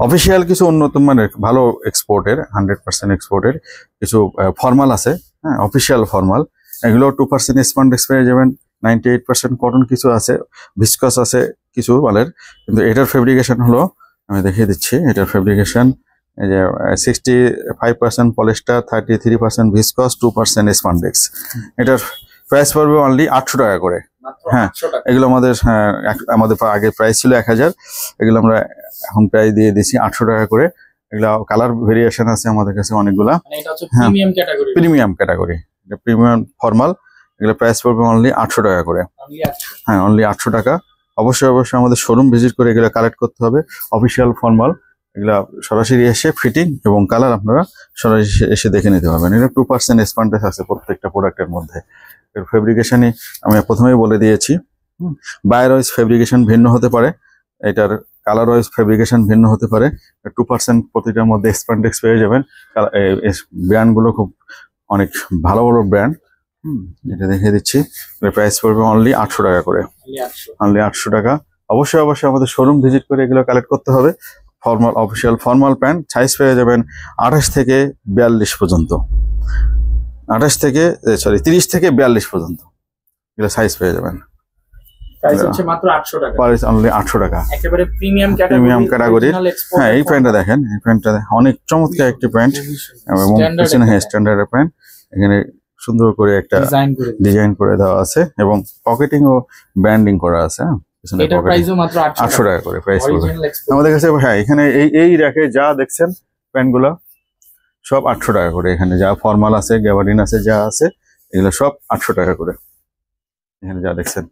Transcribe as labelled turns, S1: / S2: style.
S1: Official কিছু উন্নত মানের ভালো এক্সপোর্টের 100% এক্সপোর্টের কিছু ফর্মাল আছে, হ্যাঁ অফিসিয়াল ফর্মাল, এগুলো 2% স্পন্ডেক্স পেয়ে যাবেন। 98% কটন কিছু আছে, ভিসকস আছে কিছু মালের, কিন্তু এটার ফেব্রিকেশন হলো, আমি দেখিয়ে দিচ্ছি এটার ফেব্রিকেশন, এই যে 65% পলিস্টার, 33% ভিসকস, 2% স্পন্ডেক্স। এটার প্রাইস পড়বে অনলি 800 টাকা করে। হ্যাঁ এগুলো আমাদের আমাদের আগে প্রাইস ছিল 1000, এগুলো আমরা এখন প্রাইস দিয়ে দিচ্ছি 800 টাকা করে। এগুলো কালার ভেরিয়েশন আছে আমাদের কাছে অনেকগুলা, হ্যাঁ প্রিমিয়াম ক্যাটাগরি, এটা প্রিমিয়াম ফর্মাল, এগুলো প্রাইস পড়বে অনলি 800 টাকা করে। হ্যাঁ অনলি 800 টাকা। অবশ্যই অবশ্যই আমাদের শোরুম ভিজিট করে এগুলো কালেক্ট করতে হবে। অফিসিয়াল ফর্মাল এগুলা সরাসরি এসে ফিটিং এবং কালার আপনারা সরাসরি এসে দেখে নিতে পারবেন। এটা 2% স্পন্ডেক্স আছে প্রত্যেকটা প্রোডাক্টের মধ্যে। এর ফেব্রিকেশনই আমি প্রথমেই বলে দিয়েছি, বায়ার ওয়াইজ ফেব্রিকেশন ভিন্ন হতে পারে, এটার কালার ওয়াইজ ফেব্রিকেশন ভিন্ন হতে পারে। 2% প্রতিটার মধ্যে স্পন্ডেক্স পেয়ে যাবেন। ব্র্যান্ডগুলো খুব অনেক ভালো ভালো ব্র্যান্ড, এটা দেখিয়ে দিচ্ছি। প্রাইস পড়বে অনলি 800 টাকা করে, অনলি 800 টাকা। অবশ্যই অবশ্যই আমাদের শোরুম ভিজিট করে এগুলো কালেক্ট করতে হবে। Formal official formal pant size পেয়ে যাবেন 28 থেকে 42 পর্যন্ত, 30 থেকে 42 পর্যন্ত এগুলো সাইজ পেয়ে যাবেন।
S2: প্রাইস হচ্ছে মাত্র 800 টাকা,
S1: প্রাইস অনলি 800 টাকা,
S2: একেবারে প্রিমিয়াম
S1: ক্যাটাগরি। হ্যাঁ এই প্যান্টটা দেখেন, এই প্যান্টটা অনেক চমৎকার একটি প্যান্ট এবং পিছনে স্ট্যান্ডার্ড প্যান্ট, এখানে সুন্দর করে একটা ডিজাইন করে দেওয়া আছে এবং পকেটিং ও ব্যান্ডিং করা আছে।
S2: এটার প্রাইসও মাত্র
S1: 800 টাকা করে প্রাইস পড়বে আমাদের কাছে। হ্যাঁ এখানে এই র্যাকে যা দেখছেন প্যান্টগুলো সব 800 টাকা করে। এখানে যা ফর্মাল আছে, গ্যাবার্ডিন আছে, যা আছে এগুলো সব 800 টাকা করে এখানে যা দেখছেন।